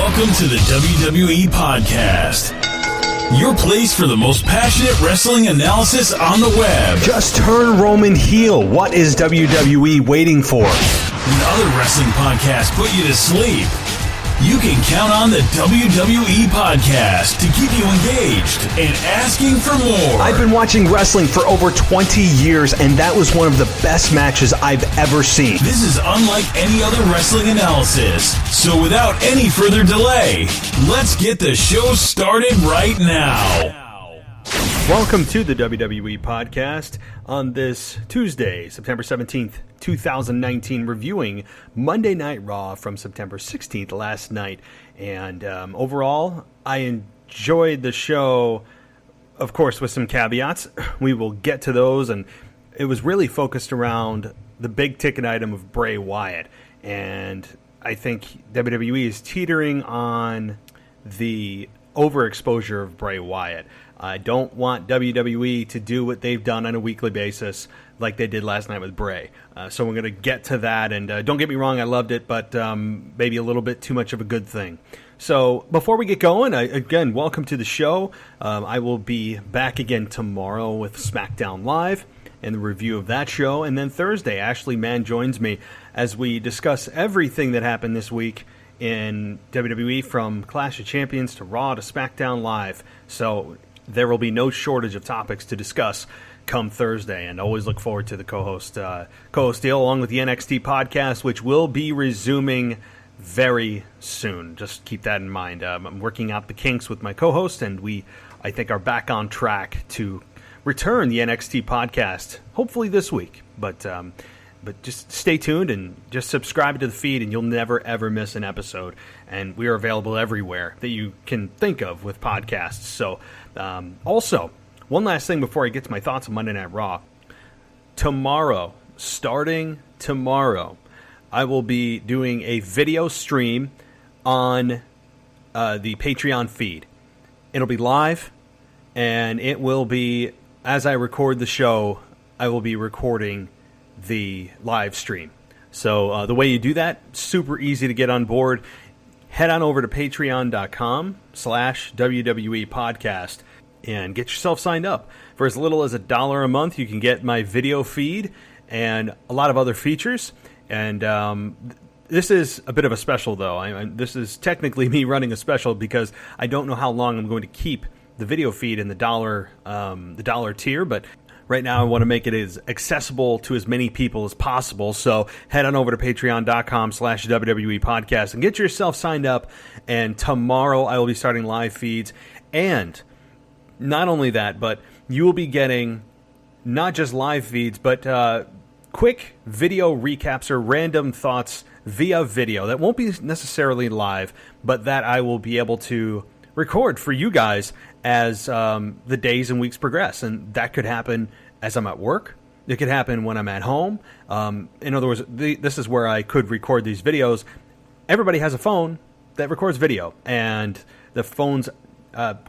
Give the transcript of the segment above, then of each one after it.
Welcome to the WWE Podcast, your place for the most passionate wrestling analysis on the web. Just turn Roman heel. What is WWE waiting for? When other wrestling podcasts put you to sleep, you can count on the WWE Podcast to keep you engaged and asking for more. I've been watching wrestling for over 20 years, and that was one of the best matches I've ever seen. This is unlike any other wrestling analysis. So without any further delay, let's get the show started right now. Welcome to the WWE Podcast on this Tuesday, September 17th, 2019, reviewing Monday Night Raw from September 16th last night. And overall, I enjoyed the show, of course, with some caveats. We will get to those, and it was really focused around the big ticket item of Bray Wyatt. And I think WWE is teetering on the overexposure of Bray Wyatt. I don't want WWE to do what they've done on a weekly basis like they did last night with Bray. So we're going to get to that. And don't get me wrong, I loved it, but maybe a little bit too much of a good thing. So before we get going, again, welcome to the show. I will be back again tomorrow with SmackDown Live and the review of that show. And then Thursday, Ashley Mann joins me as we discuss everything that happened this week in WWE, from Clash of Champions to Raw to SmackDown Live. So there will be no shortage of topics to discuss come Thursday, and always look forward to the co-host deal, along with the NXT podcast, which will be resuming very soon. Just keep that in mind. I'm working out the kinks with my co-host, and I think, are back on track to return the NXT podcast, hopefully this week. But just stay tuned and just subscribe to the feed, and you'll never, ever miss an episode. And we are available everywhere that you can think of with podcasts. So also, one last thing before I get to my thoughts on Monday Night Raw. Starting tomorrow, I will be doing a video stream on the Patreon feed. It'll be live, and it will be, as I record the show, I will be recording the live stream. So the way you do that, super easy to get on board. Head on over to patreon.com/WWE podcast and get yourself signed up. For as little as $1 a month, you can get my video feed and a lot of other features. And this is a bit of a special, though. This is technically me running a special because I don't know how long I'm going to keep the video feed in the dollar tier, but right now I want to make it as accessible to as many people as possible. So head on over to patreon.com/WWE podcast and get yourself signed up. And tomorrow I will be starting live feeds. And not only that, but you will be getting not just live feeds, but quick video recaps or random thoughts via video that won't be necessarily live, but that I will be able to record for you guys as the days and weeks progress. And that could happen as I'm at work. It could happen when I'm at home. In other words, this is where I could record these videos. Everybody has a phone that records video, and the phone's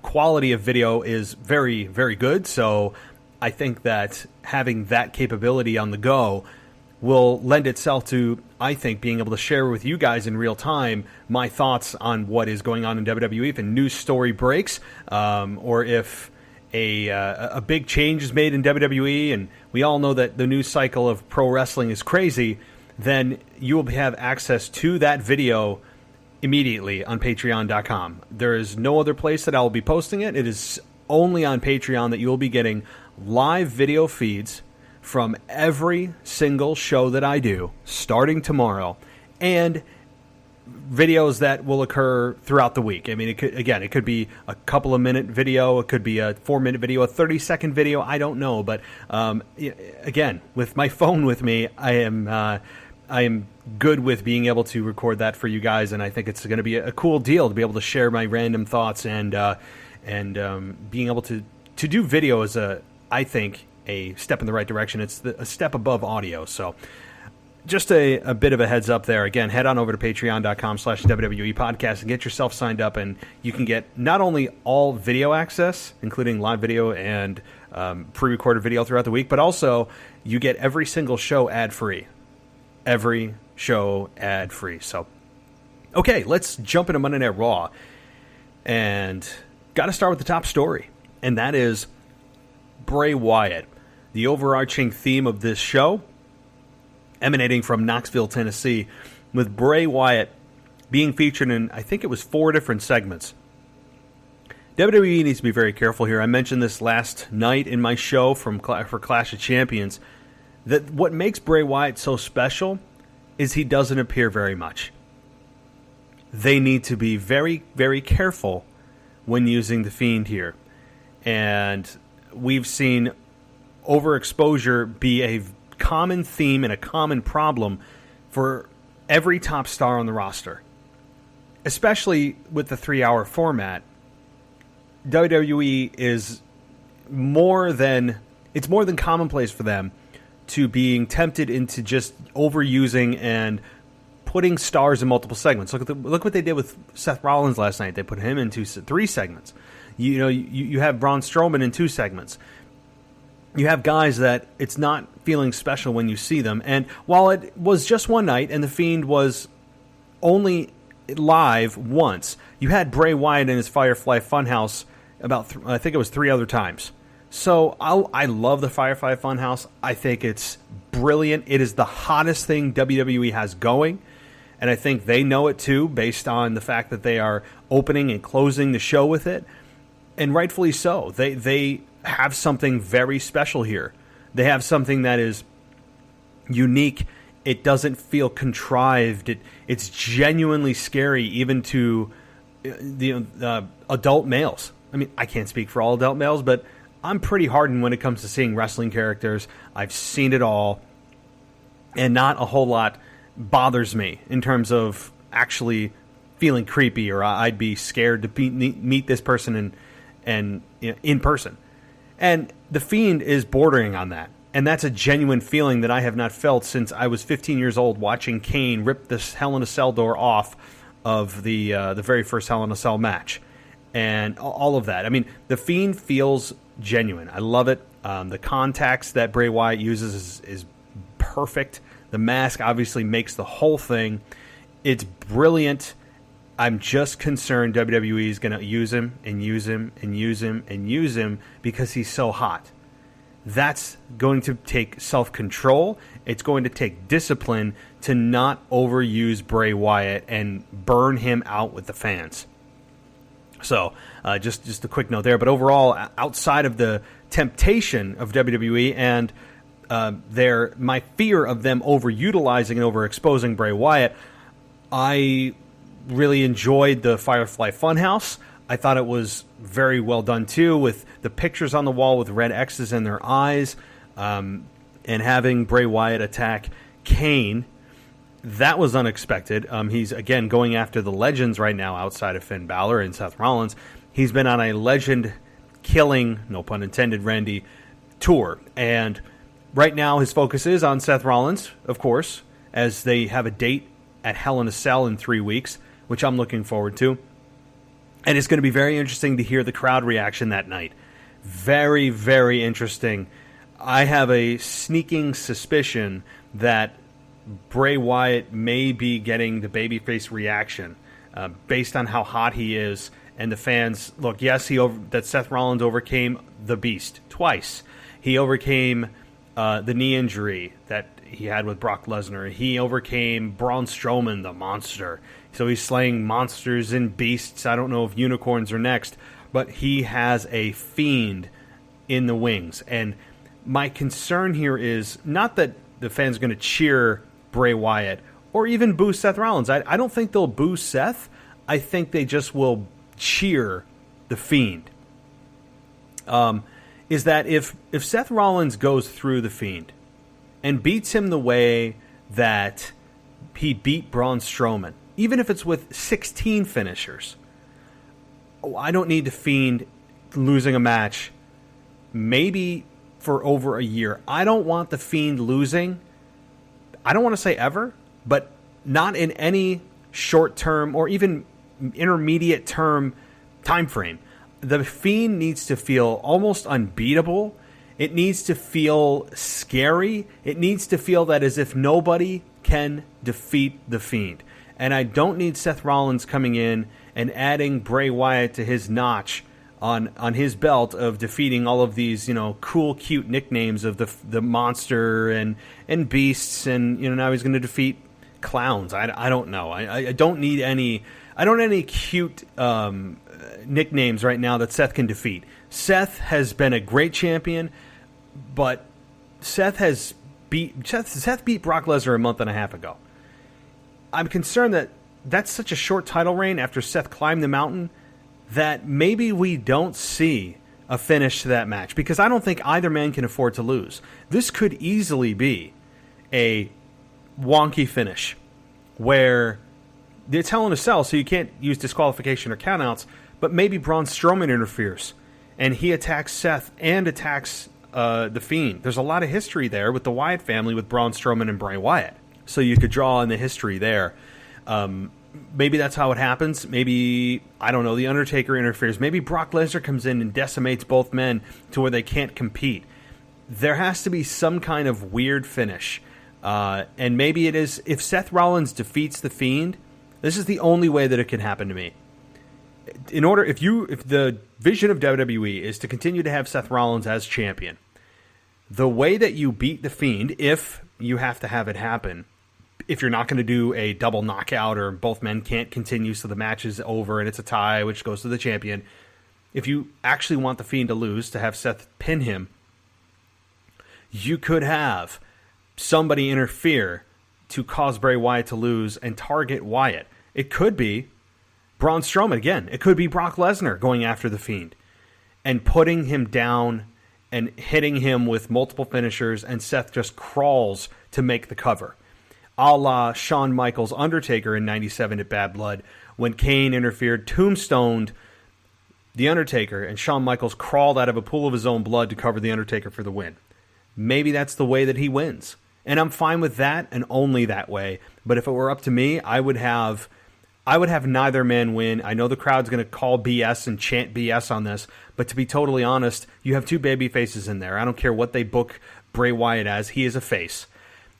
quality of video is very, very good. So I think that having that capability on the go will lend itself to, I think, being able to share with you guys in real time my thoughts on what is going on in WWE. If a news story breaks, or if a big change is made in WWE, and we all know that the news cycle of pro wrestling is crazy, then you will have access to that video immediately on patreon.com. There is no other place that I will be posting it. It is only on Patreon that you will be getting live video feeds from every single show that I do starting tomorrow, and videos that will occur throughout the week. I mean, it could be a couple of minute video, it could be a 4-minute video, a 30-second video, I don't know. But again, with my phone with me, I am good with being able to record that for you guys, and I think it's going to be a cool deal to be able to share my random thoughts and being able to do video is I think a step in the right direction. It's a step above audio. So just a bit of a heads up there. Again, head on over to patreon.com/WWE podcast and get yourself signed up, and you can get not only all video access, including live video and pre-recorded video throughout the week, but also you get every single show ad-free. Every show ad-free. So Okay, let's jump into Monday Night Raw. And got to start with the top story. And that is Bray Wyatt. The overarching theme of this show, emanating from Knoxville, Tennessee, with Bray Wyatt being featured in, I think it was 4 different segments. WWE needs to be very careful here. I mentioned this last night in my show for Clash of Champions, that what makes Bray Wyatt so special is he doesn't appear very much. They need to be very, very careful when using the Fiend here. And we've seen overexposure be a common theme and a common problem for every top star on the roster. Especially with the 3-hour format, WWE is more than commonplace for them to being tempted into just overusing and putting stars in multiple segments. Look what they did with Seth Rollins last night. They put him into 3 segments. You have Braun Strowman in 2 segments. You have guys that it's not feeling special when you see them. And while it was just one night and the Fiend was only live once, you had Bray Wyatt in his Firefly Funhouse about I think it was 3 other times. So I love the Firefly Funhouse. I think it's brilliant. It is the hottest thing WWE has going. And I think they know it too, based on the fact that they are opening and closing the show with it. And rightfully so. They have something very special here. They have something that is unique. It doesn't feel contrived. It's genuinely scary, even to the adult males. I mean, I can't speak for all adult males, but I'm pretty hardened when it comes to seeing wrestling characters. I've seen it all, and not a whole lot bothers me in terms of actually feeling creepy, or I'd be scared to meet this person and in person. And the Fiend is bordering on that. And that's a genuine feeling that I have not felt since I was 15 years old watching Kane rip this Hell in a Cell door off of the very first Hell in a Cell match. And all of that. I mean, the Fiend feels genuine. I love it. The contacts that Bray Wyatt uses is perfect. The mask obviously makes the whole thing. It's brilliant. I'm just concerned WWE is going to use him and use him and use him and use him because he's so hot. That's going to take self-control. It's going to take discipline to not overuse Bray Wyatt and burn him out with the fans. So, just a quick note there. But overall, outside of the temptation of WWE and my fear of them overutilizing and overexposing Bray Wyatt, I really enjoyed the Firefly Funhouse. I thought it was very well done, too, with the pictures on the wall with red X's in their eyes, and having Bray Wyatt attack Kane. That was unexpected. He's, again, going after the legends right now outside of Finn Balor and Seth Rollins. He's been on a legend-killing, no pun intended, Randy, tour. And right now his focus is on Seth Rollins, of course, as they have a date at Hell in a Cell in 3 weeks, which I'm looking forward to. And it's going to be very interesting to hear the crowd reaction that night. Very, very interesting. I have a sneaking suspicion that Bray Wyatt may be getting the babyface reaction based on how hot he is. And the fans, look, yes, that Seth Rollins overcame the Beast twice. He overcame the knee injury that he had with Brock Lesnar. He overcame Braun Strowman, the monster. So he's slaying monsters and beasts. I don't know if unicorns are next, but he has a Fiend in the wings. And my concern here is not that the fans are going to cheer Bray Wyatt or even boo Seth Rollins. I don't think they'll boo Seth. I think they just will cheer the Fiend. Is that if Seth Rollins goes through the Fiend and beats him the way that he beat Braun Strowman, even if it's with 16 finishers, I don't need the Fiend losing a match maybe for over a year. I don't want the Fiend losing, I don't want to say ever, but not in any short-term or even intermediate-term time frame. The Fiend needs to feel almost unbeatable. It needs to feel scary. It needs to feel that as if nobody can defeat the Fiend. And I don't need Seth Rollins coming in and adding Bray Wyatt to his notch on his belt of defeating all of these, cool, cute nicknames of the monster and beasts, and now he's going to defeat clowns. I don't know. I don't need any. I don't need any cute nicknames right now that Seth can defeat. Seth has been a great champion, but Seth beat Brock Lesnar a month and a half ago. I'm concerned that that's such a short title reign after Seth climbed the mountain that maybe we don't see a finish to that match, because I don't think either man can afford to lose. This could easily be a wonky finish where it's Hell in a Cell, so you can't use disqualification or countouts, but maybe Braun Strowman interferes and he attacks Seth and attacks the Fiend. There's a lot of history there with the Wyatt family, with Braun Strowman and Bray Wyatt, so you could draw on the history there. Maybe that's how it happens. Maybe, I don't know, The Undertaker interferes. Maybe Brock Lesnar comes in and decimates both men to where they can't compete. There has to be some kind of weird finish. And maybe it is, if Seth Rollins defeats The Fiend, this is the only way that it can happen to me. If the vision of WWE is to continue to have Seth Rollins as champion, the way that you beat The Fiend, if you have to have it happen, if you're not going to do a double knockout or both men can't continue so the match is over and it's a tie, which goes to the champion, if you actually want The Fiend to lose, to have Seth pin him, you could have somebody interfere to cause Bray Wyatt to lose and target Wyatt. It could be Braun Strowman again. It could be Brock Lesnar going after The Fiend and putting him down and hitting him with multiple finishers, and Seth just crawls to make the cover. A la Shawn Michaels' Undertaker in 97 at Bad Blood, when Kane interfered, tombstoned The Undertaker, and Shawn Michaels crawled out of a pool of his own blood to cover The Undertaker for the win. Maybe that's the way that he wins. And I'm fine with that, and only that way. But if it were up to me, I would have neither man win. I know the crowd's going to call BS and chant BS on this, but to be totally honest, you have two baby faces in there. I don't care what they book Bray Wyatt as. He is a face.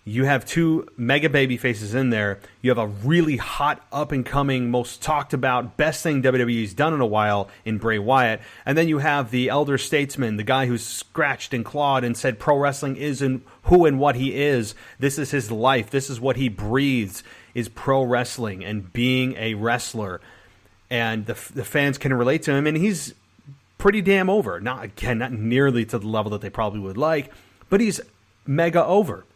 You have two mega baby faces in there. You have a really hot, up-and-coming, most talked about, best thing WWE's done in a while in Bray Wyatt. And then you have the elder statesman, the guy who's scratched and clawed and said pro wrestling isn't who and what he is. This is his life. This is what he breathes, is pro wrestling and being a wrestler. And the fans can relate to him, and he's pretty damn over. Not nearly to the level that they probably would like, but he's mega over.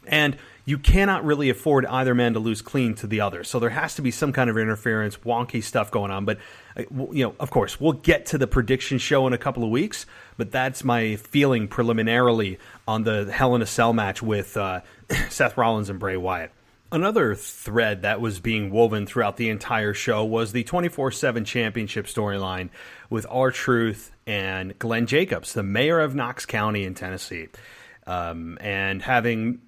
And you cannot really afford either man to lose clean to the other. So there has to be some kind of interference, wonky stuff going on. But, of course, we'll get to the prediction show in a couple of weeks. But that's my feeling preliminarily on the Hell in a Cell match with Seth Rollins and Bray Wyatt. Another thread that was being woven throughout the entire show was the 24/7 championship storyline with R-Truth and Glenn Jacobs, the mayor of Knox County in Tennessee. And having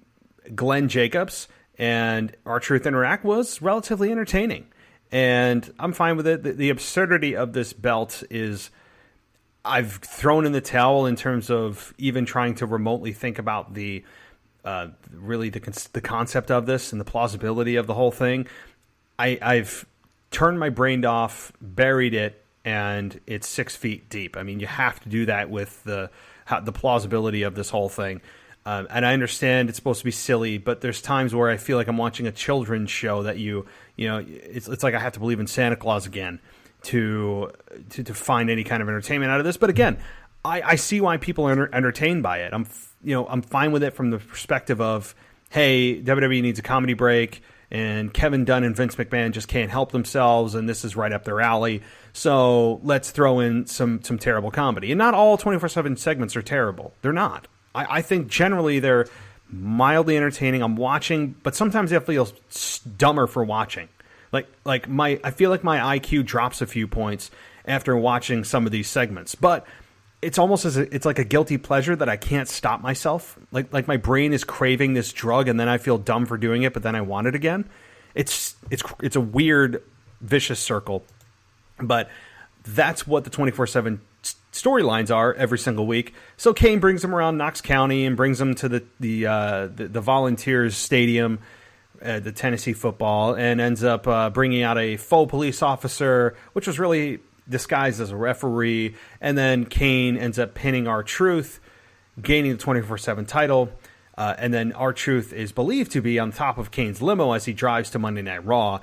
Glenn Jacobs and R-Truth interact was relatively entertaining. And I'm fine with it. The absurdity of this belt is, I've thrown in the towel in terms of even trying to remotely think about the concept of this and the plausibility of the whole thing. I've turned my brain off, buried it, and it's 6 feet deep. I mean, you have to do that with the plausibility of this whole thing. And I understand it's supposed to be silly, but there's times where I feel like I'm watching a children's show that it's like I have to believe in Santa Claus again to find any kind of entertainment out of this. But again, I see why people are entertained by it. I'm fine with it from the perspective of, hey, WWE needs a comedy break, and Kevin Dunn and Vince McMahon just can't help themselves, and this is right up their alley. So let's throw in some terrible comedy. And not all 24/7 segments are terrible. They're not. I think generally they're mildly entertaining. I'm watching, but sometimes I feel dumber for watching. I feel like my IQ drops a few points after watching some of these segments. But it's almost it's like a guilty pleasure that I can't stop myself. Like my brain is craving this drug, and then I feel dumb for doing it, but then I want it again. It's a weird, vicious circle. But that's what the 24/7 storylines are every single week. So Kane brings them around Knox County and brings them to the Volunteers Stadium the Tennessee football, and ends up bringing out a faux police officer, which was really disguised as a referee. And then Kane ends up pinning R-Truth, gaining the 24/7 title. And then R-Truth is believed to be on top of Kane's limo as he drives to Monday Night Raw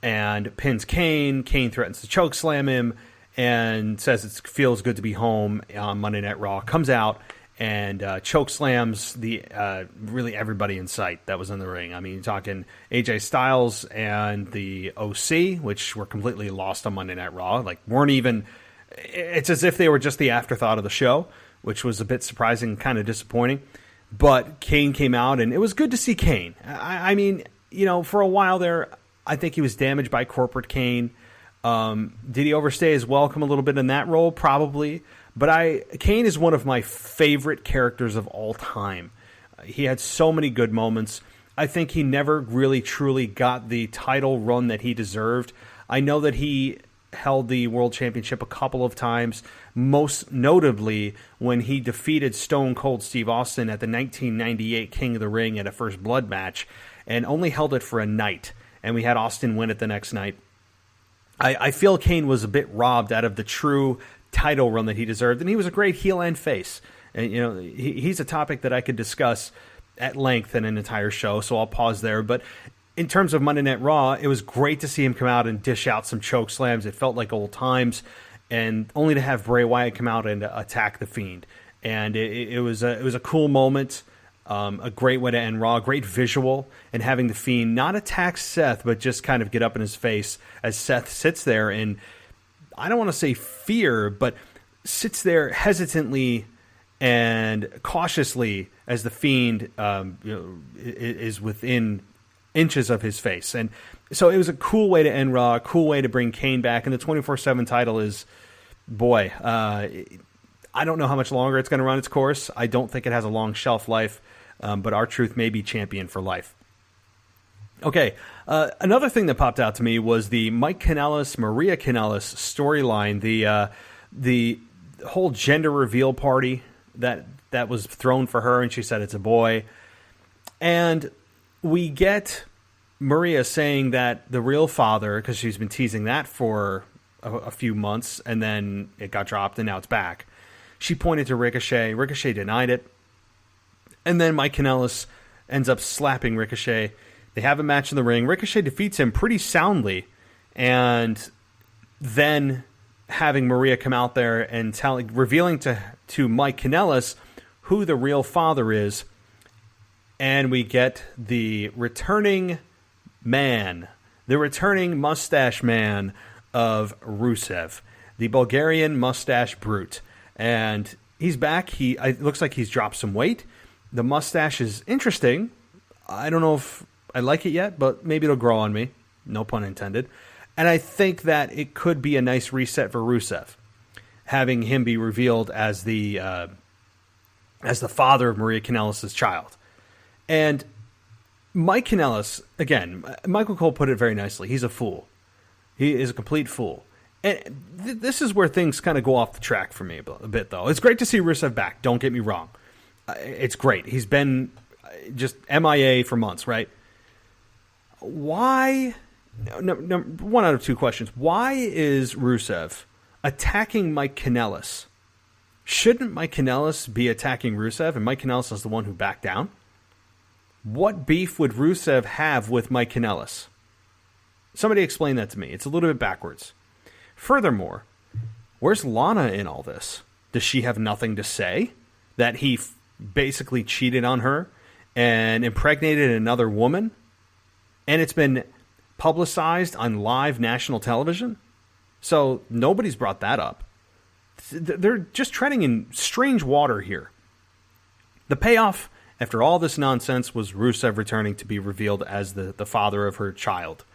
and pins Kane. Kane threatens to chokeslam him and says it feels good to be home on Monday Night Raw. Comes out and chokeslams really everybody in sight that was in the ring. I mean, you're talking AJ Styles and the OC, which were completely lost on Monday Night Raw. Like, weren't even... It's as if they were just the afterthought of the show, which was a bit surprising, kind of disappointing. But Kane came out, and it was good to see Kane. I mean, for a while there, I think he was damaged by corporate Kane. Did he overstay his welcome a little bit in that role? Probably. But Kane is one of my favorite characters of all time. He had so many good moments. I think he never really truly got the title run that he deserved. I know that he held the World Championship a couple of times, most notably when he defeated Stone Cold Steve Austin at the 1998 King of the Ring at a First Blood match, and only held it for a night, and we had Austin win it the next night. I feel Kane was a bit robbed out of the true title run that he deserved, and he was a great heel and face. And he's a topic that I could discuss at length in an entire show, so I'll pause there. But in terms of Monday Night Raw, it was great to see him come out and dish out some choke slams. It felt like old times, and only to have Bray Wyatt come out and attack the Fiend. And it was a cool moment, a great way to end Raw, great visual, and having the Fiend not attack Seth, but just kind of get up in his face as Seth sits there in, I don't want to say fear, but sits there hesitantly and cautiously as the Fiend is within inches of his face. And so it was a cool way to end Raw, a cool way to bring Kane back. And the 24/7 title is, boy, I don't know how much longer it's going to run its course. I don't think it has a long shelf life, but R-Truth may be champion for life. Okay, another thing that popped out to me was the Mike Kanellis, Maria Kanellis storyline, the whole gender reveal party that was thrown for her, and she said it's a boy. And we get Maria saying that the real father, because she's been teasing that for a few months, and then it got dropped, and now it's back. She pointed to Ricochet. Ricochet denied it. And then Mike Kanellis ends up slapping Ricochet. They have a match in the ring. Ricochet defeats him pretty soundly. And then having Maria come out there and revealing to Mike Kanellis who the real father is. And we get the returning man, the returning mustache man of Rusev, the Bulgarian mustache brute. And he's back. It looks like he's dropped some weight. The mustache is interesting. I don't know if I like it yet, but maybe it'll grow on me. No pun intended. And I think that it could be a nice reset for Rusev, having him be revealed as the father of Maria Kanellis' child. And Mike Kanellis, again, Michael Cole put it very nicely. He's a fool. He is a complete fool. And this is where things kind of go off the track for me a bit, though. It's great to see Rusev back. Don't get me wrong. It's great. He's been just MIA for months, right? Why? One out of two questions. Why is Rusev attacking Mike Kanellis? Shouldn't Mike Kanellis be attacking Rusev, and Mike Kanellis is the one who backed down? What beef would Rusev have with Mike Kanellis? Somebody explain that to me. It's a little bit backwards. Furthermore, where's Lana in all this? Does she have nothing to say? That he basically cheated on her and impregnated another woman? And it's been publicized on live national television? So nobody's brought that up. They're just treading in strange water here. The payoff after all this nonsense was Rusev returning to be revealed as the father of her child.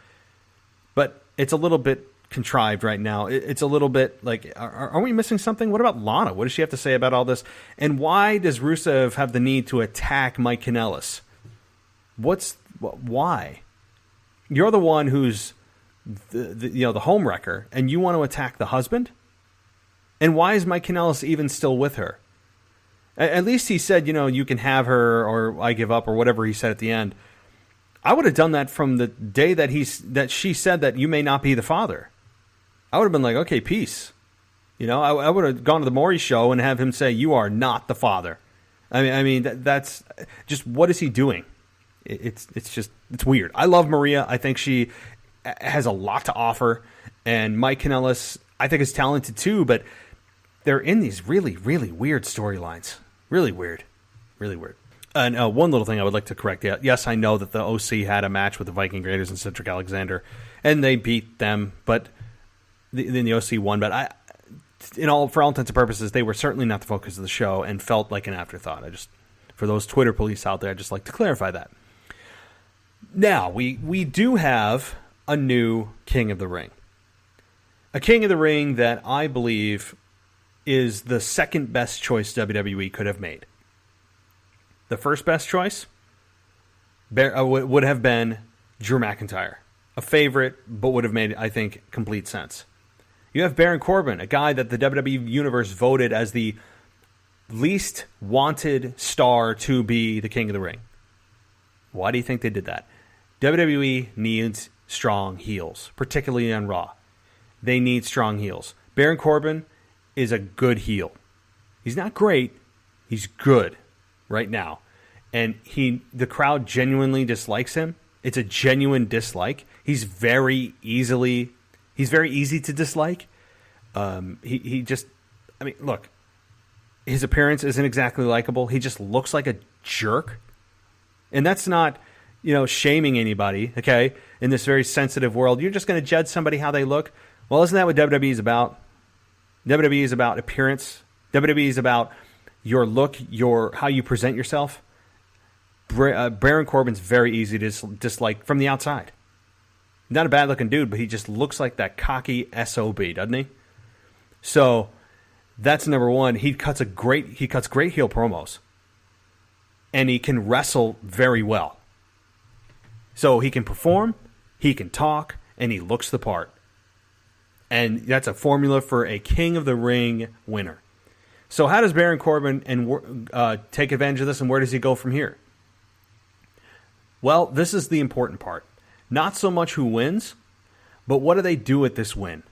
But it's a little bit contrived right now. It's a little bit like, are we missing something? What about Lana? What does she have to say about all this? And why does Rusev have the need to attack Mike Kanellis? Why? You're the one who's the home wrecker, and you want to attack the husband? And why is Mike Kanellis even still with her? At least he said, you can have her, or I give up, or whatever he said at the end. I would have done that from the day that she said that you may not be the father. I would have been like, okay, peace. I would have gone to the Maury show and have him say, you are not the father. I mean, that's just, what is he doing? It's weird. I love Maria. I think she has a lot to offer. And Mike Kanellis, I think, is talented too, but they're in these really, really weird storylines. Really weird. Really weird. And one little thing I would like to correct. Yes, I know that the OC had a match with the Viking Raiders and Cedric Alexander, and they beat them, but then the OC won. But for all intents and purposes, they were certainly not the focus of the show and felt like an afterthought. For those Twitter police out there, I'd just like to clarify that. Now, we do have a new King of the Ring. A King of the Ring that I believe is the second best choice WWE could have made. The first best choice would have been Drew McIntyre. A favorite, but would have made, I think, complete sense. You have Baron Corbin, a guy that the WWE Universe voted as the least wanted star to be the King of the Ring. Why do you think they did that? WWE needs strong heels, particularly on Raw. They need strong heels. Baron Corbin is a good heel. He's not great. He's good right now. And the crowd genuinely dislikes him. It's a genuine dislike. He's very easy to dislike. Look, his appearance isn't exactly likable. He just looks like a jerk. And that's not, shaming anybody, okay? In this very sensitive world, you're just going to judge somebody how they look. Well, isn't that what WWE is about? WWE is about appearance. WWE is about your look, how you present yourself. Baron Corbin's very easy to dislike from the outside. Not a bad-looking dude, but he just looks like that cocky SOB, doesn't he? So that's number one. He cuts great heel promos, and he can wrestle very well. So he can perform, he can talk, and he looks the part. And that's a formula for a King of the Ring winner. So how does Baron Corbin take advantage of this, and where does he go from here? Well, this is the important part. Not so much who wins, but what do they do with this win?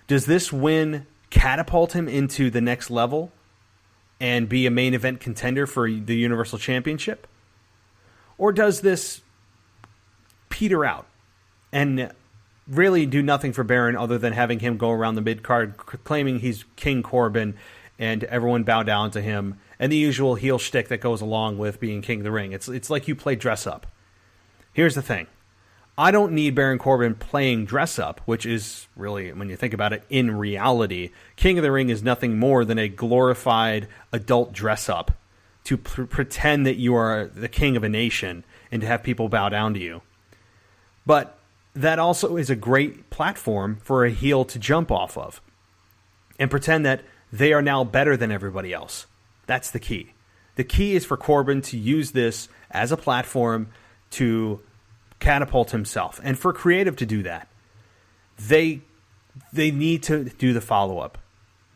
Does this win catapult him into the next level and be a main event contender for the Universal Championship? Or does this peter out and really do nothing for Baron other than having him go around the mid-card claiming he's King Corbin and everyone bow down to him, and the usual heel shtick that goes along with being King of the Ring? It's like you play dress up. Here's the thing. I don't need Baron Corbin playing dress up, which is really, when you think about it, in reality, King of the Ring is nothing more than a glorified adult dress up to pretend that you are the king of a nation and to have people bow down to you. But that also is a great platform for a heel to jump off of and pretend that they are now better than everybody else. That's the key. The key is for Corbin to use this as a platform to catapult himself, and for creative to do that. They need to do the follow-up.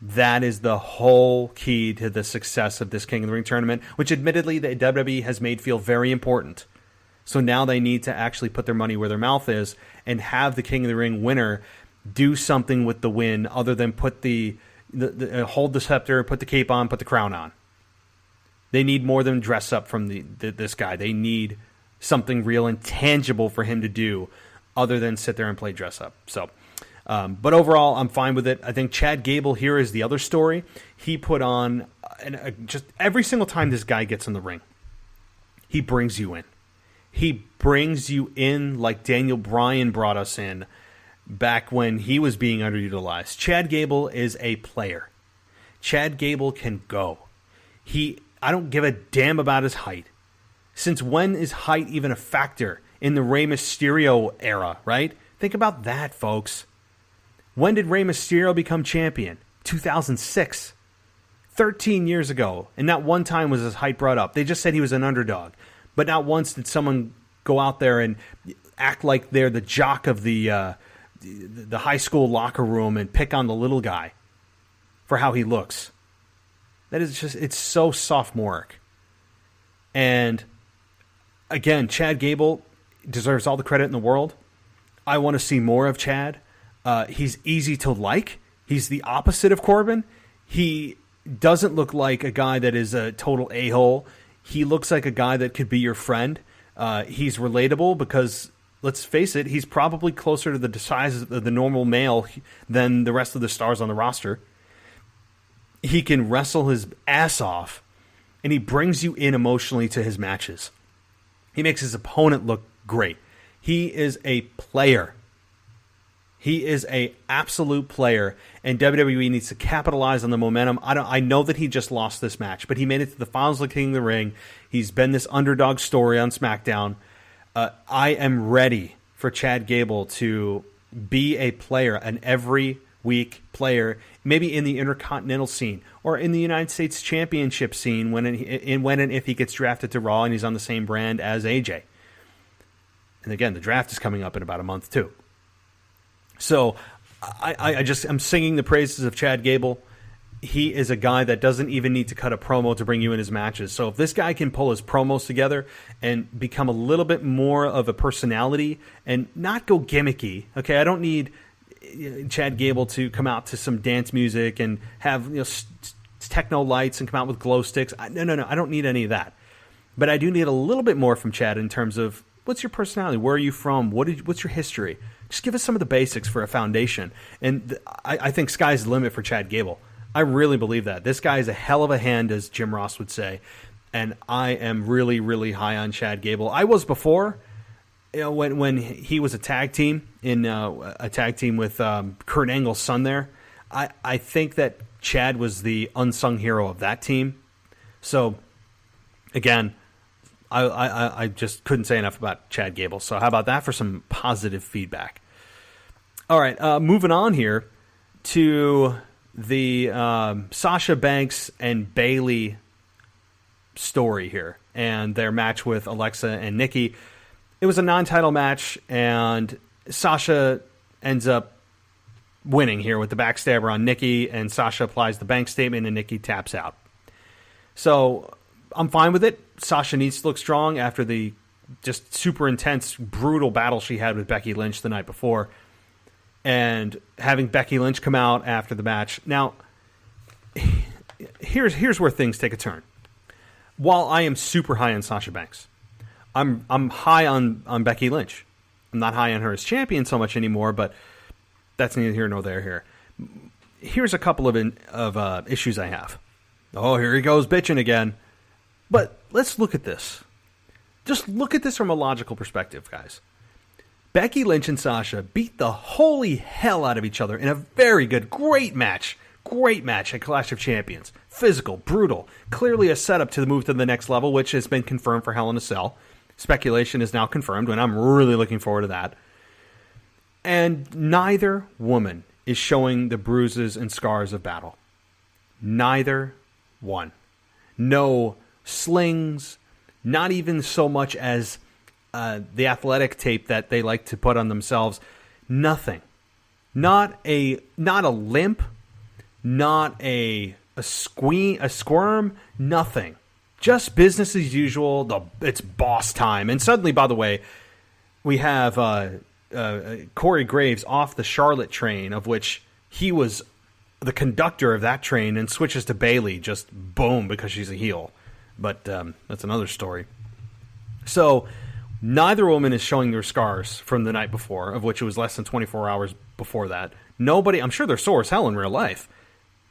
That is the whole key to the success of this King of the Ring tournament, which admittedly the WWE has made feel very important. So now they need to actually put their money where their mouth is and have the King of the Ring winner do something with the win other than put the hold the scepter, put the cape on, put the crown on. They need more than dress up from this guy. They need something real and tangible for him to do other than sit there and play dress up. So, but overall, I'm fine with it. I think Chad Gable here is the other story. He put on, just every single time this guy gets in the ring, he brings you in. He brings you in like Daniel Bryan brought us in back when he was being underutilized. Chad Gable is a player. Chad Gable can go. I don't give a damn about his height. Since when is height even a factor in the Rey Mysterio era, right? Think about that, folks. When did Rey Mysterio become champion? 2006. 13 years ago. And not one time was his height brought up. They just said he was an underdog. But not once did someone go out there and act like they're the jock of the high school locker room and pick on the little guy for how he looks. That is just, it's so sophomoric. And again, Chad Gable, deserves all the credit in the world. I want to see more of Chad. He's easy to like. He's the opposite of Corbin. He doesn't look like a guy that is a total a-hole. He looks like a guy that could be your friend. He's relatable because, let's face it, he's probably closer to the size of the normal male than the rest of the stars on the roster. He can wrestle his ass off, and he brings you in emotionally to his matches. He makes his opponent look great. He is a player. He is a absolute player, and WWE needs to capitalize on the momentum. I know that he just lost this match, but he made it to the finals of King of the Ring. He's been this underdog story on SmackDown. I am ready for Chad Gable to be a player, an every week player, maybe in the Intercontinental scene or in the United States Championship scene when and if he gets drafted to Raw and he's on the same brand as AJ. And again, the draft is coming up in about a month too. So I'm singing the praises of Chad Gable. He is a guy that doesn't even need to cut a promo to bring you in his matches. So if this guy can pull his promos together and become a little bit more of a personality and not go gimmicky, okay, I don't need Chad Gable to come out to some dance music and have techno lights and come out with glow sticks. No, I don't need any of that. But I do need a little bit more from Chad in terms of what's your personality, where are you from, what's your history. Just give us some of the basics for a foundation. And I think sky's the limit for Chad Gable. I really believe that. This guy is a hell of a hand, as Jim Ross would say. And I am really, really high on Chad Gable. I was before, when he was a tag team with Kurt Angle's son there. I think that Chad was the unsung hero of that team. So, again, I just couldn't say enough about Chad Gable. So how about that for some positive feedback? All right, moving on here to the Sasha Banks and Bayley story here and their match with Alexa and Nikki. It was a non-title match, and Sasha ends up winning here with the backstabber on Nikki, and Sasha applies the bank statement, and Nikki taps out. So I'm fine with it. Sasha needs to look strong after the just super intense, brutal battle she had with Becky Lynch the night before. And having Becky Lynch come out after the match. Now, here's where things take a turn. While I am super high on Sasha Banks, I'm high on Becky Lynch. I'm not high on her as champion so much anymore, but that's neither here nor there here. Here's a couple of issues I have. Oh, here he goes bitching again. But let's look at this. Just look at this from a logical perspective, guys. Becky Lynch and Sasha beat the holy hell out of each other in a very good, great match at Clash of Champions. Physical, brutal, clearly a setup to move to the next level, which has been confirmed for Hell in a Cell. Speculation is now confirmed, and I'm really looking forward to that. And neither woman is showing the bruises and scars of battle. Neither one. No slings, not even so much as the athletic tape that they like to put on themselves. Nothing. Not a limp, not a squirm, nothing. Just business as usual. It's boss time. And suddenly, by the way, we have Corey Graves off the Charlotte train, of which he was the conductor of that train, and switches to Bayley, just boom, because she's a heel. But that's another story. So neither woman is showing their scars from the night before, of which it was less than 24 hours before that. Nobody, I'm sure they're sore as hell in real life,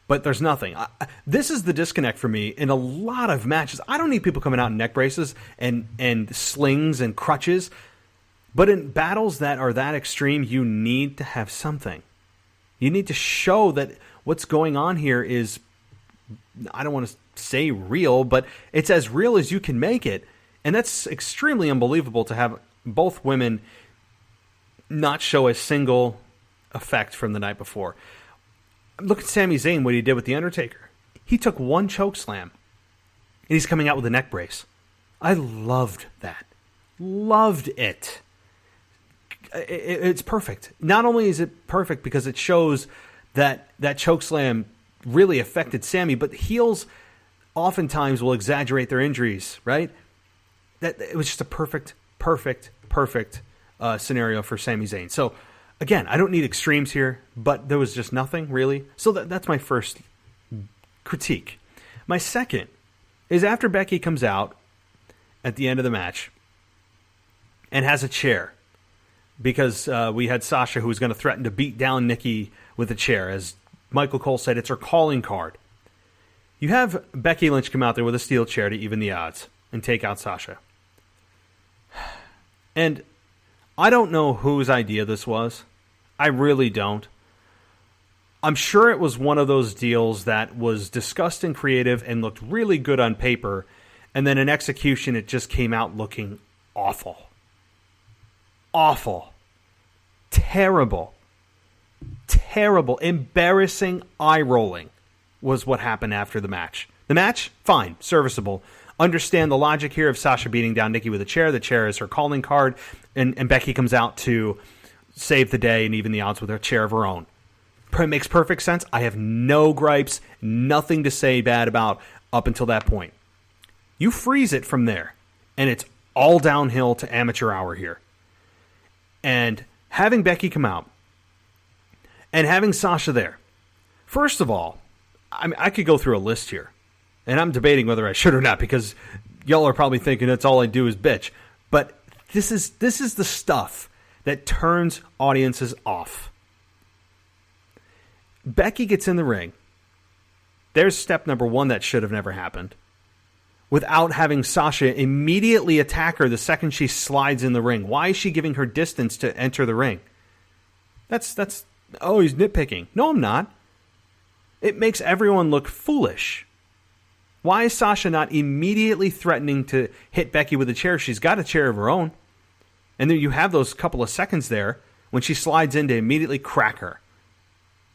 but there's nothing. This is the disconnect for me in a lot of matches. I don't need people coming out in neck braces and slings and crutches, but in battles that are that extreme, you need to have something. You need to show that what's going on here is, I don't want to say real, but it's as real as you can make it. And that's extremely unbelievable to have both women not show a single effect from the night before. Look at Sami Zayn, what he did with The Undertaker. He took one choke slam, and he's coming out with a neck brace. I loved that. Loved it. It's perfect. Not only is it perfect because it shows that choke slam really affected Sami, but heels oftentimes will exaggerate their injuries, right? That it was just a perfect perfect scenario for Sami Zayn. So, again, I don't need extremes here, but there was just nothing, really. So that's my first critique. My second is after Becky comes out at the end of the match and has a chair, because we had Sasha who was going to threaten to beat down Nikki with a chair. As Michael Cole said, it's her calling card. You have Becky Lynch come out there with a steel chair to even the odds and take out Sasha. And I don't know whose idea this was. I really don't. I'm sure it was one of those deals that was discussed and creative and looked really good on paper, and then in execution it just came out looking awful. Awful. Terrible. Terrible. Embarrassing eye-rolling was what happened after the match. The match? Fine. Serviceable. Understand the logic here of Sasha beating down Nikki with a chair. The chair is her calling card, and Becky comes out to save the day and even the odds with a chair of her own. It makes perfect sense. I have no gripes, nothing to say bad about up until that point. You freeze it from there, and it's all downhill to amateur hour here. And having Becky come out and having Sasha there. First of all, I could go through a list here, and I'm debating whether I should or not, because y'all are probably thinking that's all I do is bitch. But this is the stuff that turns audiences off. Becky gets in the ring. There's step number one that should have never happened. Without having Sasha immediately attack her the second she slides in the ring. Why is she giving her distance to enter the ring? That's he's nitpicking. No, I'm not. It makes everyone look foolish. Why is Sasha not immediately threatening to hit Becky with a chair? She's got a chair of her own. And then you have those couple of seconds there when she slides in to immediately crack her.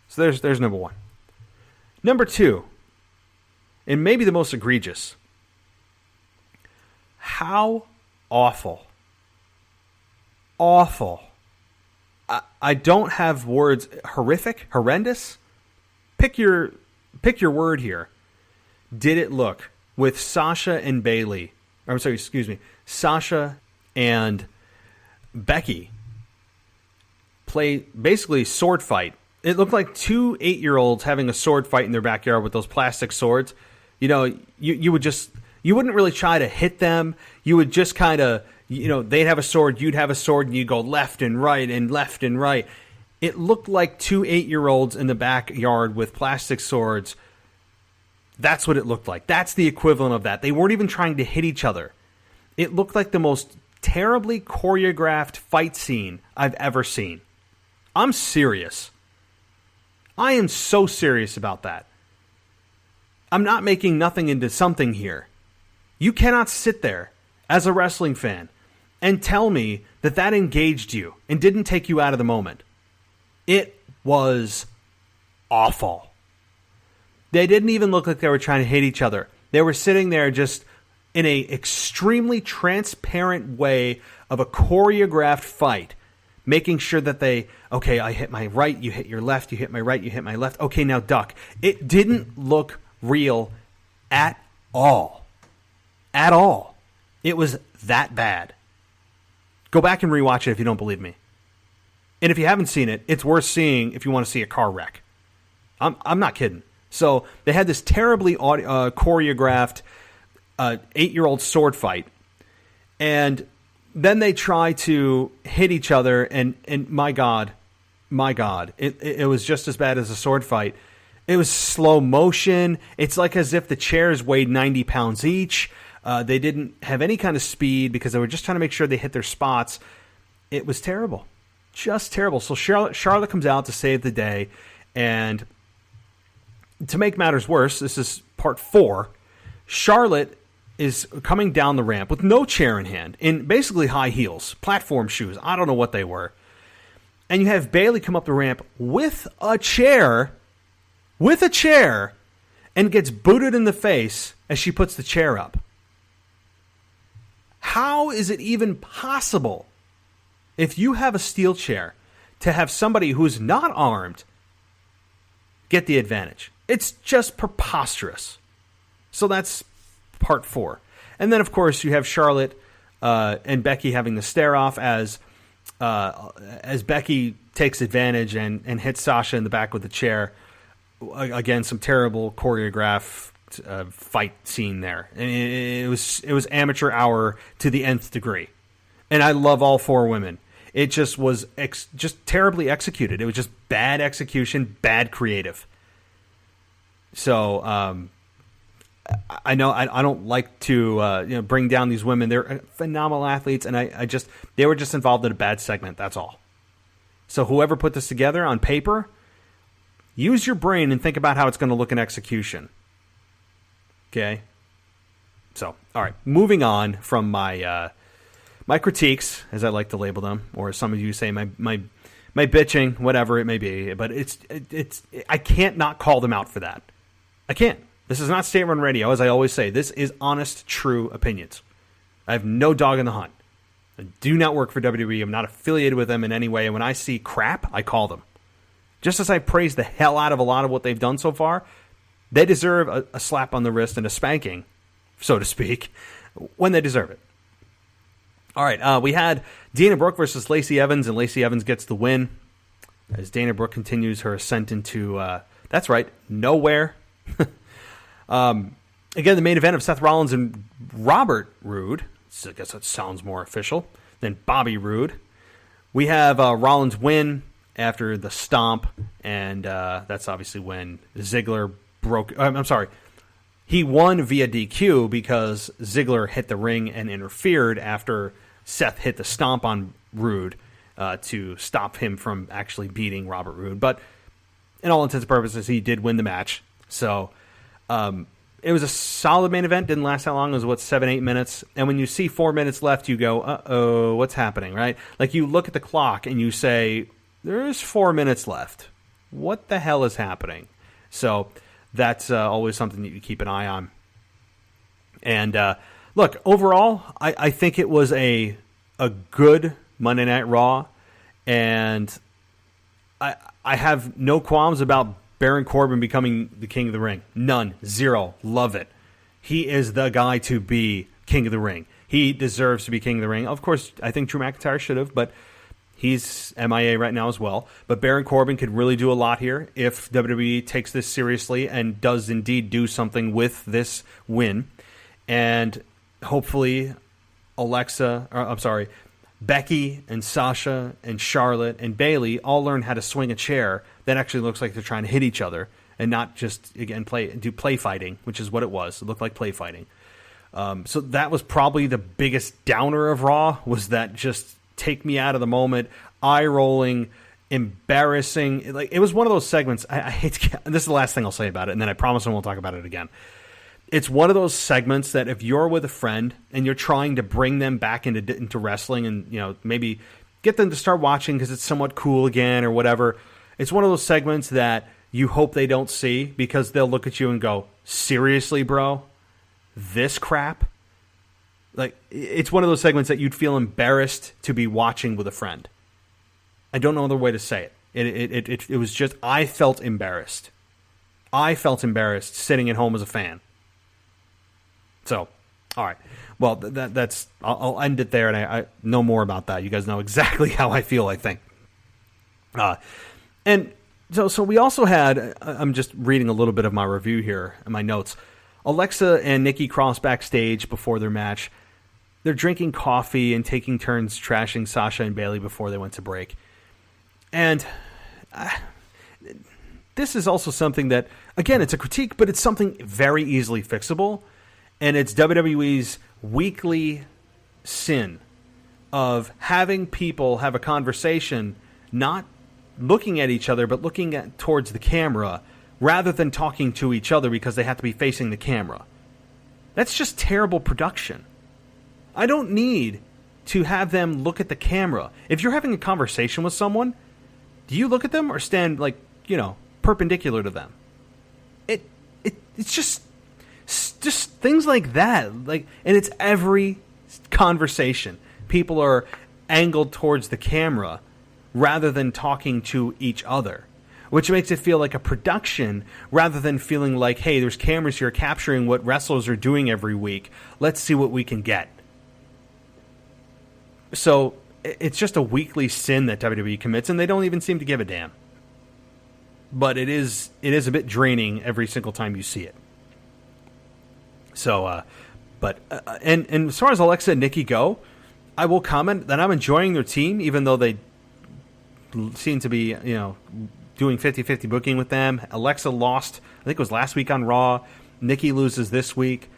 So there's number one. Number two, and maybe the most egregious. How awful. Awful. I don't have words. Horrific? Horrendous? Pick your word here. Did it look with Sasha and Bayley? I'm sorry, excuse me. Sasha and Becky play basically sword fight. It looked like two 8-year-olds having a sword fight in their backyard with those plastic swords. You know, you wouldn't really try to hit them. You would just kind of, they'd have a sword, you'd have a sword, and you'd go left and right and left and right. It looked like two 8-year-olds in the backyard with plastic swords. That's what it looked like. That's the equivalent of that. They weren't even trying to hit each other. It looked like the most terribly choreographed fight scene I've ever seen. I'm serious. I am so serious about that. I'm not making nothing into something here. You cannot sit there as a wrestling fan and tell me that that engaged you and didn't take you out of the moment. It was awful. They didn't even look like they were trying to hit each other. They were sitting there just in a extremely transparent way of a choreographed fight, making sure that I hit my right, you hit your left, you hit my right, you hit my left. Okay, now duck. It didn't look real at all. At all. It was that bad. Go back and rewatch it if you don't believe me. And if you haven't seen it, it's worth seeing if you want to see a car wreck. I'm not kidding. So they had this terribly choreographed 8-year-old sword fight. And then they try to hit each other, and my God, it was just as bad as a sword fight. It was slow motion. It's like as if the chairs weighed 90 pounds each. They didn't have any kind of speed because they were just trying to make sure they hit their spots. It was terrible. Just terrible. So Charlotte comes out to save the day, and to make matters worse, this is part 4. Charlotte is coming down the ramp with no chair in hand, in basically high heels, platform shoes. I don't know what they were. And you have Bayley come up the ramp with a chair, and gets booted in the face as she puts the chair up. How is it even possible, if you have a steel chair, to have somebody who's not armed get the advantage? It's just preposterous. So that's part 4. And then, of course, you have Charlotte and Becky having the stare off as Becky takes advantage and hits Sasha in the back with the chair. Again, some terrible choreographed fight scene there. And it was amateur hour to the nth degree. And I love all four women. It just was just terribly executed. It was just bad execution, bad creative. So I know I don't like to bring down these women. They're phenomenal athletes, and they were just involved in a bad segment. That's all. So whoever put this together on paper, use your brain and think about how it's going to look in execution. Okay. So all right, moving on from my critiques, as I like to label them, or as some of you say, my bitching, whatever it may be. But it's I can't not call them out for that. I can't. This is not State Run Radio, as I always say. This is honest, true opinions. I have no dog in the hunt. I do not work for WWE. I'm not affiliated with them in any way. And when I see crap, I call them. Just as I praise the hell out of a lot of what they've done so far, they deserve a slap on the wrist and a spanking, so to speak, when they deserve it. All right, we had Dana Brooke versus Lacey Evans, and Lacey Evans gets the win as Dana Brooke continues her ascent into, that's right, nowhere. Again, the main event of Seth Rollins and Robert Roode. I guess that sounds more official than Bobby Roode. We have Rollins win after the stomp, and that's obviously when Ziggler broke. I'm sorry. He won via DQ because Ziggler hit the ring and interfered after Seth hit the stomp on Roode to stop him from actually beating Robert Roode. But in all intents and purposes, he did win the match. So it was a solid main event. Didn't last that long. It was, 7-8 minutes. And when you see 4 minutes left, you go, uh-oh, what's happening, right? Like you look at the clock and you say, there's 4 minutes left. What the hell is happening? So that's always something that you keep an eye on. And look, overall, I think it was a good Monday Night Raw. And I have no qualms about Baron Corbin becoming the King of the Ring. None. Zero. Love it. He is the guy to be King of the Ring. He deserves to be King of the Ring. Of course, I think Drew McIntyre should have, but he's MIA right now as well. But Baron Corbin could really do a lot here if WWE takes this seriously and does indeed do something with this win. And hopefully Becky and Sasha and Charlotte and Bayley all learn how to swing a chair that actually looks like they're trying to hit each other and not just, again, do play fighting, which is what it was. It looked like play fighting. So that was probably the biggest downer of Raw, was that just take me out of the moment, eye-rolling, embarrassing. Like, it was one of those segments. I hate to, this is the last thing I'll say about it, and then I promise I won't talk about it again. It's one of those segments that if you're with a friend and you're trying to bring them back into wrestling and, maybe get them to start watching because it's somewhat cool again or whatever, it's one of those segments that you hope they don't see, because they'll look at you and go, seriously, bro? This crap? Like, it's one of those segments that you'd feel embarrassed to be watching with a friend. I don't know other way to say it. It was just, I felt embarrassed. I felt embarrassed sitting at home as a fan. So, all right. Well, that's. I'll end it there, and I know more about that. You guys know exactly how I feel, I think. And so we also had. I'm just reading a little bit of my review here in my notes. Alexa and Nikki cross backstage before their match. They're drinking coffee and taking turns trashing Sasha and Bayley before they went to break. And this is also something that, again, it's a critique, but it's something very easily fixable. And it's WWE's weekly sin of having people have a conversation, not looking at each other, but looking towards the camera, rather than talking to each other because they have to be facing the camera. That's just terrible production. I don't need to have them look at the camera. If you're having a conversation with someone, do you look at them or stand, perpendicular to them? It's just things like that. And it's every conversation. People are angled towards the camera rather than talking to each other, which makes it feel like a production rather than feeling like, hey, there's cameras here capturing what wrestlers are doing every week. Let's see what we can get. So it's just a weekly sin that WWE commits, and they don't even seem to give a damn. But it is a bit draining every single time you see it. So, and as far as Alexa and Nikki go, I will comment that I'm enjoying their team, even though they seem to be, doing 50-50 booking with them. Alexa lost, I think it was last week on Raw. Nikki loses this week.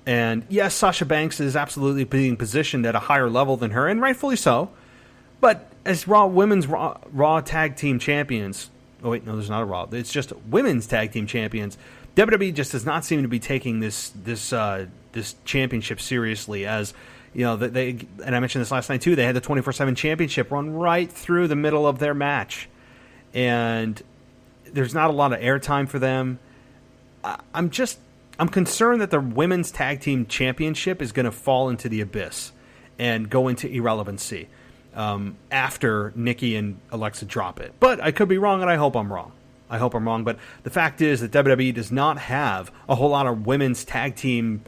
And yes, Sasha Banks is absolutely being positioned at a higher level than her, and rightfully so. But as women's Raw tag team champions, oh wait, no, there's not a Raw. It's just women's tag team champions. WWE just does not seem to be taking this championship seriously. As they and I mentioned this last night too. They had the 24/7 championship run right through the middle of their match, and there's not a lot of airtime for them. I'm concerned that the women's tag team championship is going to fall into the abyss and go into irrelevancy after Nikki and Alexa drop it. But I could be wrong, and I hope I'm wrong. But the fact is that WWE does not have a whole lot of women's tag teams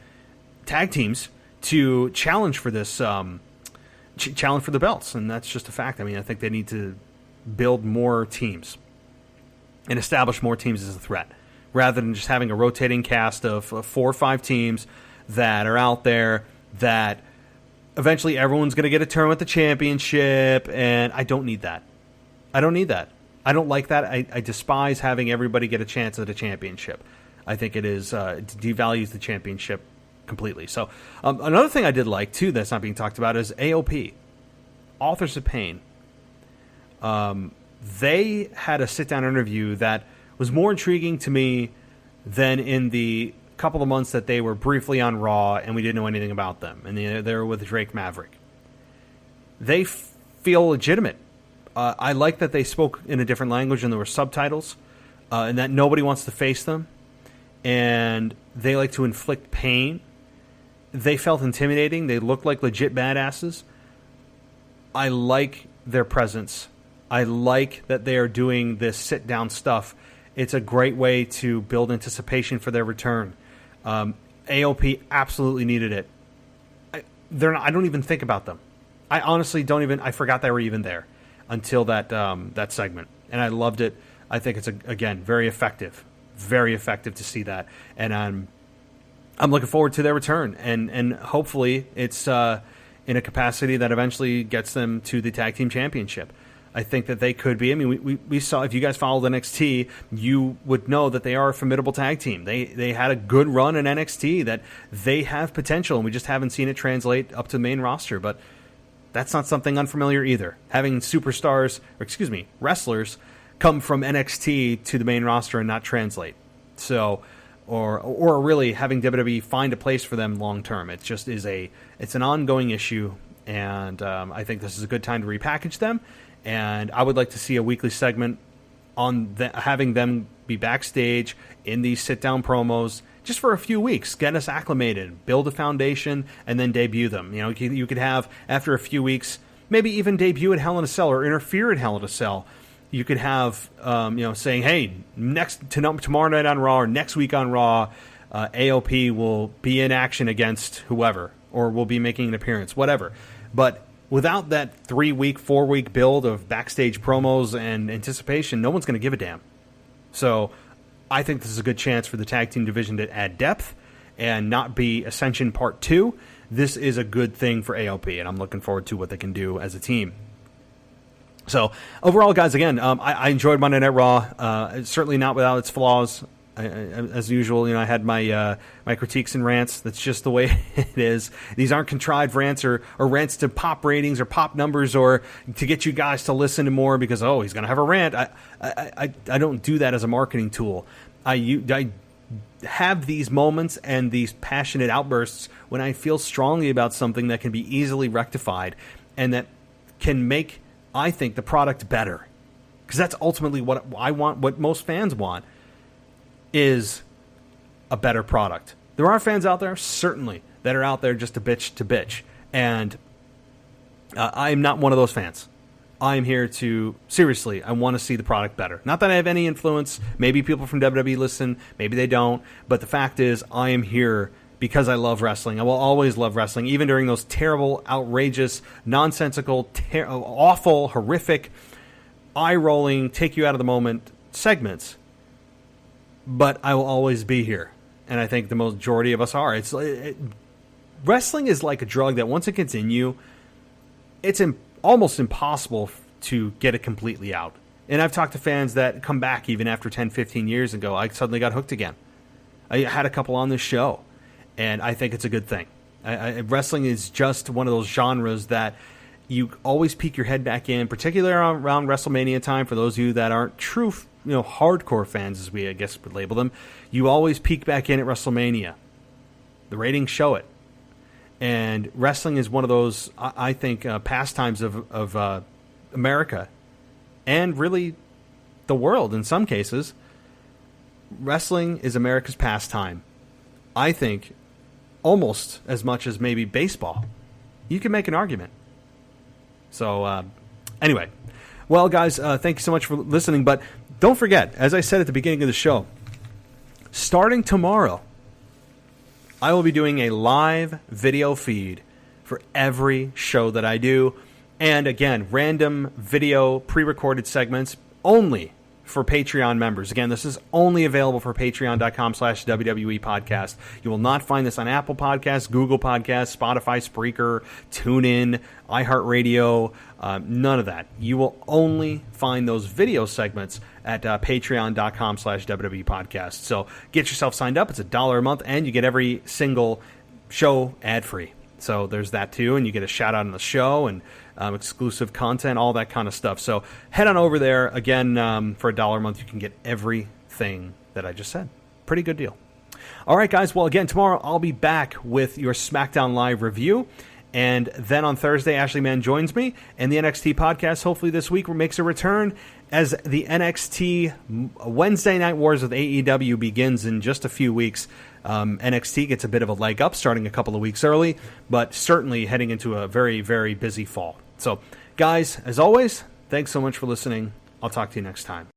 to challenge for this challenge for the belts, and that's just a fact. I mean, I think they need to build more teams and establish more teams as a threat, rather than just having a rotating cast of 4 or 5 teams that are out there that eventually everyone's going to get a turn with the championship, and I don't need that. I don't like that. I despise having everybody get a chance at a championship. I think it devalues the championship completely. So another thing I did like, too, that's not being talked about is AOP, Authors of Pain. They had a sit-down interview that was more intriguing to me than in the couple of months that they were briefly on Raw and we didn't know anything about them. And they were with Drake Maverick. They feel legitimate. I like that they spoke in a different language and there were subtitles, and that nobody wants to face them. And they like to inflict pain. They felt intimidating. They looked like legit badasses. I like their presence. I like that they are doing this sit-down stuff. It's a great way to build anticipation for their return. AOP absolutely needed it. I don't even think about them. I honestly don't even. I forgot they were even there until that segment, and I loved it. I think it's again very effective to see that, and I'm looking forward to their return, and hopefully it's in a capacity that eventually gets them to the tag team championship. I think that they could be. I mean, we saw, if you guys followed NXT, you would know that they are a formidable tag team. They had a good run in NXT, that they have potential, and we just haven't seen it translate up to the main roster. But that's not something unfamiliar either. Having wrestlers come from NXT to the main roster and not translate. So, or really having WWE find a place for them long term. It just is it's an ongoing issue, and I think this is a good time to repackage them. And I would like to see a weekly segment on having them be backstage in these sit-down promos just for a few weeks, get us acclimated, build a foundation, and then debut them. You could have, after a few weeks, maybe even debut at Hell in a Cell or interfere at Hell in a Cell. You could have, saying, hey, tomorrow night on Raw or next week on Raw, AOP will be in action against whoever, or will be making an appearance, whatever. But without that 3-week, 4-week build of backstage promos and anticipation, no one's going to give a damn. So I think this is a good chance for the tag team division to add depth and not be Ascension Part 2. This is a good thing for AOP, and I'm looking forward to what they can do as a team. So overall, guys, again, I enjoyed Monday Night Raw. Certainly not without its flaws. As usual, I had my critiques and rants. That's just the way it is. These aren't contrived rants or rants to pop ratings or pop numbers or to get you guys to listen to more because, he's going to have a rant. I don't do that as a marketing tool. I have these moments and these passionate outbursts when I feel strongly about something that can be easily rectified and that can make, I think, the product better. Because that's ultimately what I want, what most fans want, is a better product. There are fans out there, certainly, that are out there just to bitch. And I'm not one of those fans. I'm here to, seriously, I want to see the product better. Not that I have any influence. Maybe people from WWE listen, maybe they don't. But the fact is, I am here because I love wrestling. I will always love wrestling, even during those terrible, outrageous, nonsensical, awful, horrific, eye-rolling, take-you-out-of-the-moment segments. But I will always be here, and I think the majority of us are. Wrestling is like a drug that once it gets in you, it's almost impossible to get it completely out. And I've talked to fans that come back even after 10, 15 years and go, I suddenly got hooked again. I had a couple on this show, and I think it's a good thing. Wrestling is just one of those genres that you always peek your head back in, particularly around WrestleMania time. For those of you that aren't true, hardcore fans, as we, I guess, would label them, you always peek back in at WrestleMania. The ratings show it. And wrestling is one of those, I think, pastimes of America, and really the world in some cases. Wrestling is America's pastime. I think almost as much as maybe baseball. You can make an argument. So, anyway. Well, guys, thank you so much for listening. But don't forget, as I said at the beginning of the show, starting tomorrow, I will be doing a live video feed for every show that I do. And again, random video pre-recorded segments only for Patreon members. Again, this is only available for patreon.com/WWE podcast. You will not find this on Apple Podcasts, Google Podcasts, Spotify, Spreaker, TuneIn, iHeartRadio, none of that. You will only find those video segments at patreon.com/WWE podcast. So get yourself signed up. It's $1 a month, and you get every single show ad-free. So there's that too, and you get a shout out on the show and exclusive content, all that kind of stuff. So head on over there. Again, for $1 a month, you can get everything that I just said. Pretty good deal. All right, guys. Well, again, tomorrow I'll be back with your SmackDown Live review. And then on Thursday, Ashley Mann joins me. And the NXT podcast, hopefully this week, makes a return as the NXT Wednesday Night Wars with AEW begins in just a few weeks. NXT gets a bit of a leg up starting a couple of weeks early, but certainly heading into a very, very busy fall. So, guys, as always, thanks so much for listening. I'll talk to you next time.